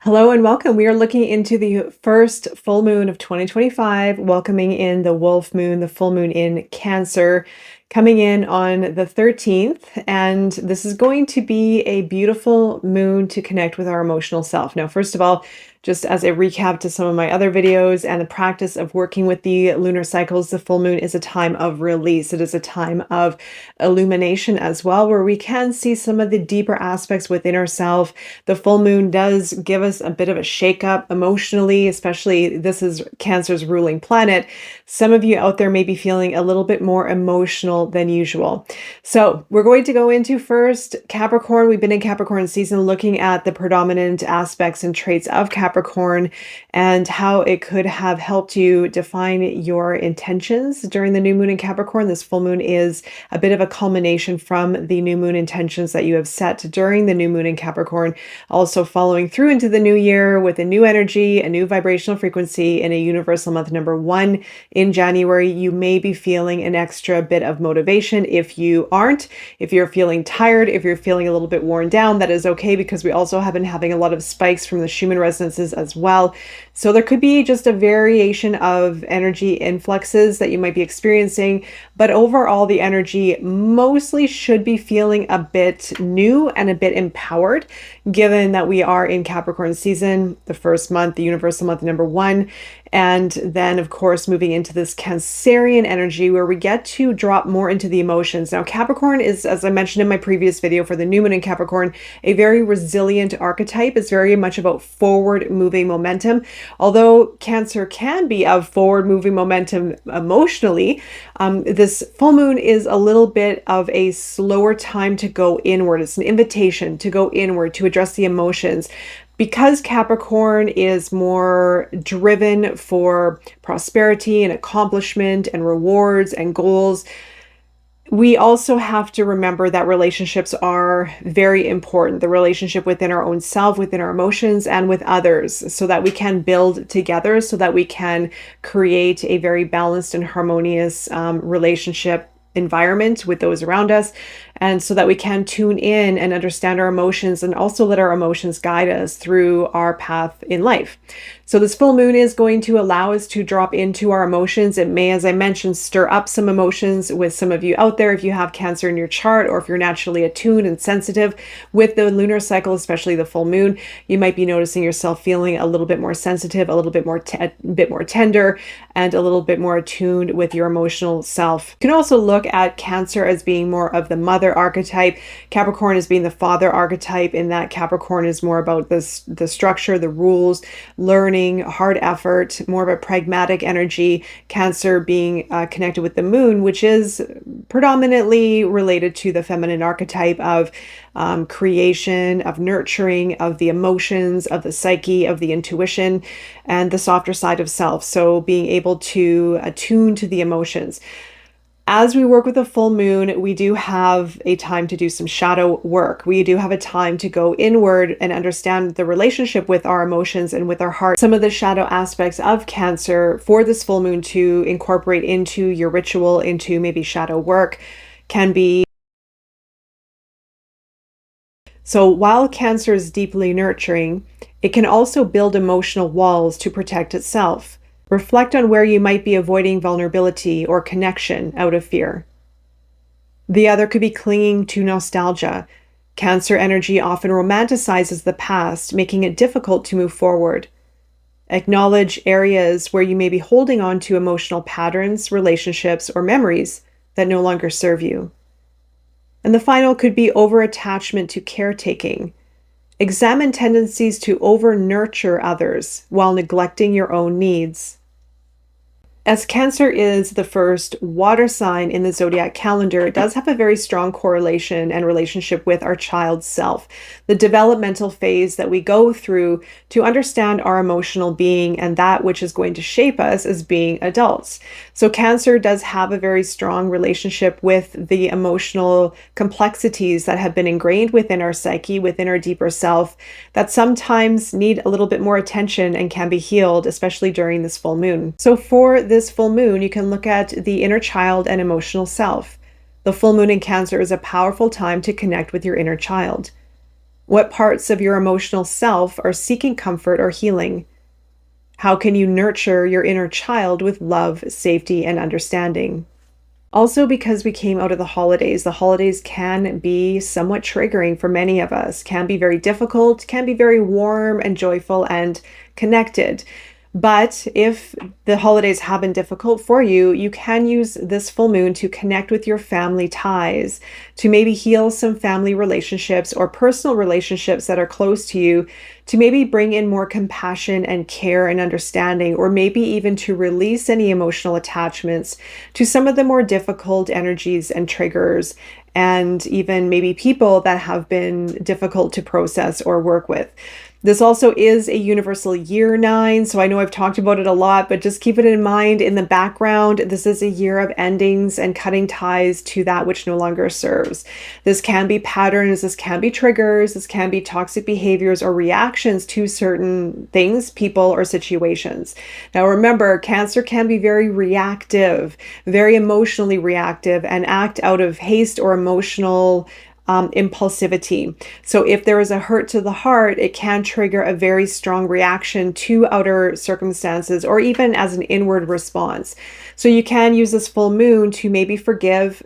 Hello and welcome. We are looking into the first full moon of 2025, welcoming in the wolf moon, the full moon in Cancer, coming in on the 13th. And this is going to be a beautiful moon to connect with our emotional self. Now, first of all, just as a recap to some of my other videos and the practice of working with the lunar cycles, the full moon is a time of release. It is a time of illumination as well, where we can see some of the deeper aspects within ourselves. The full moon does give us a bit of a shakeup emotionally, especially this is Cancer's ruling planet. Some of you out there may be feeling a little bit more emotional than usual. So we're going to go into first Capricorn. We've been in Capricorn season looking at the predominant aspects and traits of Capricorn and how it could have helped you define your intentions during the new moon in Capricorn. This full moon is a bit of a culmination from the new moon intentions that you have set during the new moon in Capricorn, also following through into the new year with a new energy, a new vibrational frequency in a universal month number 1 in January. You may be feeling an extra bit of motivation. If you aren't, if you're feeling tired, if you're feeling a little bit worn down, that is okay, because we also have been having a lot of spikes from the Schumann resonances as well. So there could be just a variation of energy influxes that you might be experiencing, but overall the energy mostly should be feeling a bit new and a bit empowered, given that we are in Capricorn season, the first month, the universal month number 1. And then, of course, moving into this Cancerian energy where we get to drop more into the emotions. Now, Capricorn is, as I mentioned in my previous video for the new moon in Capricorn, a very resilient archetype. It's very much about forward moving momentum. Although Cancer can be of forward moving momentum emotionally, this full moon is a little bit of a slower time to go inward. It's an invitation to go inward, to address the emotions. Because Capricorn is more driven for prosperity and accomplishment and rewards and goals, we also have to remember that relationships are very important. The relationship within our own self, within our emotions, and with others, so that we can build together, so that we can create a very balanced and harmonious relationship environment with those around us, and so that we can tune in and understand our emotions and also let our emotions guide us through our path in life. So this full moon is going to allow us to drop into our emotions. It may, as I mentioned, stir up some emotions with some of you out there if you have Cancer in your chart, or if you're naturally attuned and sensitive with the lunar cycle, especially the full moon. You might be noticing yourself feeling a little bit more sensitive, a little bit more tender, and a little bit more attuned with your emotional self. You can also look at Cancer as being more of the mother archetype, Capricorn as being the father archetype, in that Capricorn is more about the structure, the rules, learning, hard effort, more of a pragmatic energy. Cancer being connected with the moon, which is predominantly related to the feminine archetype of creation, of nurturing, of the emotions, of the psyche, of the intuition, and the softer side of self. So being able to attune to the emotions. As we work with the full moon, we do have a time to do some shadow work. We do have a time to go inward and understand the relationship with our emotions and with our heart. Some of the shadow aspects of Cancer for this full moon to incorporate into your ritual, into maybe shadow work, can be. So while Cancer is deeply nurturing, it can also build emotional walls to protect itself. Reflect on where you might be avoiding vulnerability or connection out of fear. The other could be clinging to nostalgia. Cancer energy often romanticizes the past, making it difficult to move forward. Acknowledge areas where you may be holding on to emotional patterns, relationships, or memories that no longer serve you. And the final could be over-attachment to caretaking. Examine tendencies to over-nurture others while neglecting your own needs. As Cancer is the first water sign in the zodiac calendar, it does have a very strong correlation and relationship with our child's self, the developmental phase that we go through to understand our emotional being and that which is going to shape us as being adults. So Cancer does have a very strong relationship with the emotional complexities that have been ingrained within our psyche, within our deeper self, that sometimes need a little bit more attention and can be healed, especially during this full moon. So for this full moon, you can look at the inner child and emotional self. The full moon in Cancer is a powerful time to connect with your inner child. What parts of your emotional self are seeking comfort or healing? How can you nurture your inner child with love, safety, and understanding? Also, because we came out of the holidays can be somewhat triggering for many of us, can be very difficult, can be very warm and joyful and connected. But if the holidays have been difficult for you, you can use this full moon to connect with your family ties, to maybe heal some family relationships or personal relationships that are close to you, to maybe bring in more compassion and care and understanding, or maybe even to release any emotional attachments to some of the more difficult energies and triggers, and even maybe people that have been difficult to process or work with. This also is a universal year 9, so I know I've talked about it a lot, but just keep it in mind in the background. This is a year of endings and cutting ties to that which no longer serves. This can be patterns, this can be triggers, this can be toxic behaviors or reactions to certain things, people, or situations. Now remember, Cancer can be very reactive, very emotionally reactive, and act out of haste or emotional impulsivity. So if there is a hurt to the heart, it can trigger a very strong reaction to outer circumstances or even as an inward response. So you can use this full moon to maybe forgive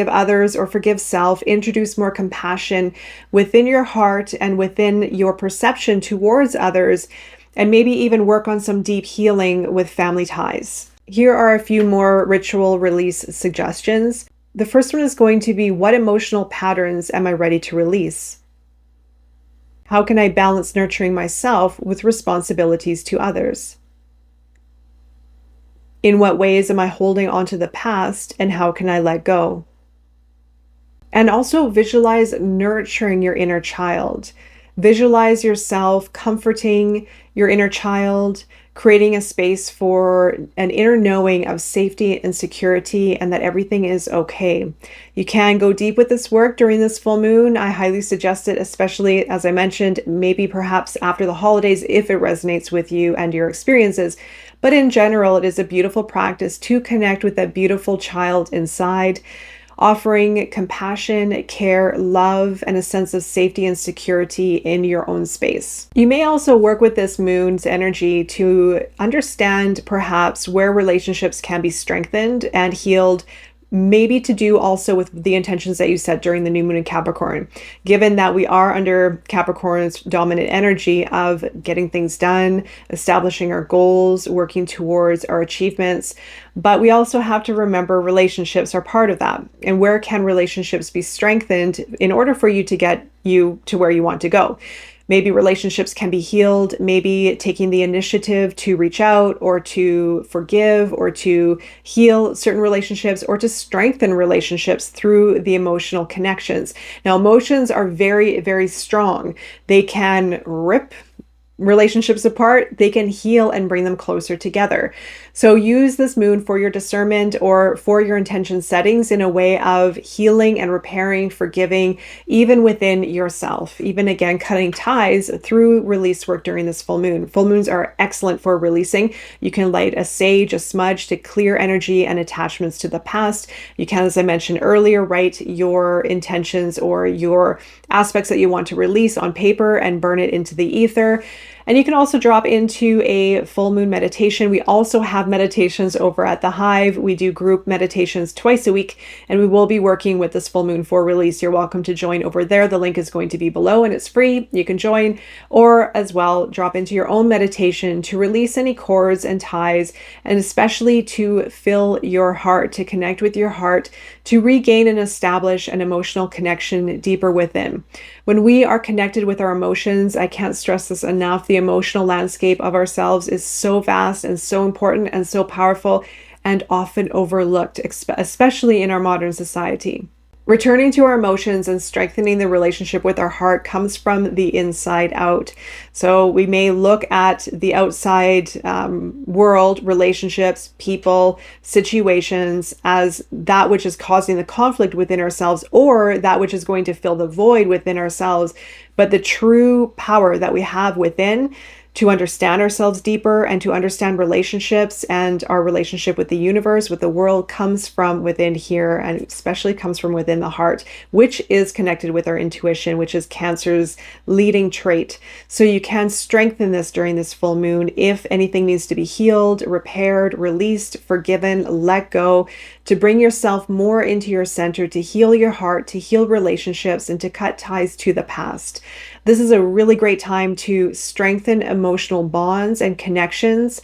others or forgive self, introduce more compassion within your heart and within your perception towards others, and maybe even work on some deep healing with family ties. Here are a few more ritual release suggestions. The first one is going to be, what emotional patterns am I ready to release? How can I balance nurturing myself with responsibilities to others? In what ways am I holding on to the past, and how can I let go? And also visualize nurturing your inner child. Visualize yourself comforting your inner child, creating a space for an inner knowing of safety and security, and that everything is okay. You can go deep with this work during this full moon. I highly suggest it, especially, as I mentioned, maybe perhaps after the holidays if it resonates with you and your experiences. But in general, it is a beautiful practice to connect with that beautiful child inside, offering compassion, care, love, and a sense of safety and security in your own space. You may also work with this moon's energy to understand perhaps where relationships can be strengthened and healed, maybe to do also with the intentions that you set during the new moon in Capricorn. Given that we are under Capricorn's dominant energy of getting things done, establishing our goals, working towards our achievements, but we also have to remember relationships are part of that. And where can relationships be strengthened in order for you to get you to where you want to go? Maybe relationships can be healed, maybe taking the initiative to reach out or to forgive or to heal certain relationships or to strengthen relationships through the emotional connections. Now, emotions are very, very strong. They can rip relationships apart, they can heal and bring them closer together. So use this moon for your discernment or for your intention settings in a way of healing and repairing, forgiving, even within yourself, even again, cutting ties through release work during this full moon. Full moons are excellent for releasing. You can light a sage, a smudge to clear energy and attachments to the past. You can, as I mentioned earlier, write your intentions or your aspects that you want to release on paper and burn it into the ether. And you can also drop into a full moon meditation. We also have meditations over at the Hive. We do group meditations twice a week, and we will be working with this full moon for release. You're welcome to join over there. The link is going to be below and it's free. You can join, or as well, drop into your own meditation to release any cords and ties, and especially to fill your heart, to connect with your heart, to regain and establish an emotional connection deeper within. When we are connected with our emotions, I can't stress this enough, the emotional landscape of ourselves is so vast and so important and so powerful and often overlooked, especially in our modern society. Returning to our emotions and strengthening the relationship with our heart comes from the inside out. So we may look at the outside world, relationships, people, situations as that which is causing the conflict within ourselves or that which is going to fill the void within ourselves. But the true power that we have within to understand ourselves deeper and to understand relationships, and our relationship with the universe, with the world, comes from within here, and especially comes from within the heart, which is connected with our intuition, which is Cancer's leading trait. So you can strengthen this during this full moon if anything needs to be healed, repaired, released, forgiven, let go, to bring yourself more into your center, to heal your heart, to heal relationships, and to cut ties to the past. This is a really great time to strengthen emotional bonds and connections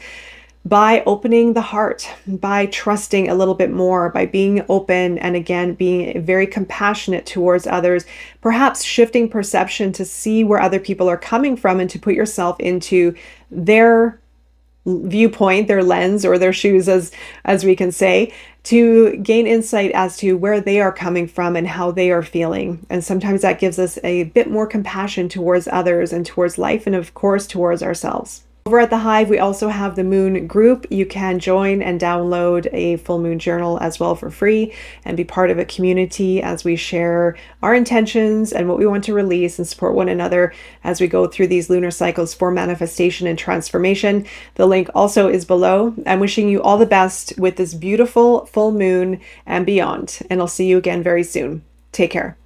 by opening the heart, by trusting a little bit more, by being open, and again, being very compassionate towards others, perhaps shifting perception to see where other people are coming from and to put yourself into their viewpoint, their lens, or their shoes, as we can say, to gain insight as to where they are coming from and how they are feeling. And sometimes that gives us a bit more compassion towards others and towards life, and of course towards ourselves. Over at the Hive, we also have the Moon group. You can join and download a full moon journal as well for free and be part of a community as we share our intentions and what we want to release and support one another as we go through these lunar cycles for manifestation and transformation. The link also is below. I'm wishing you all the best with this beautiful full moon and beyond, and I'll see you again very soon. Take care.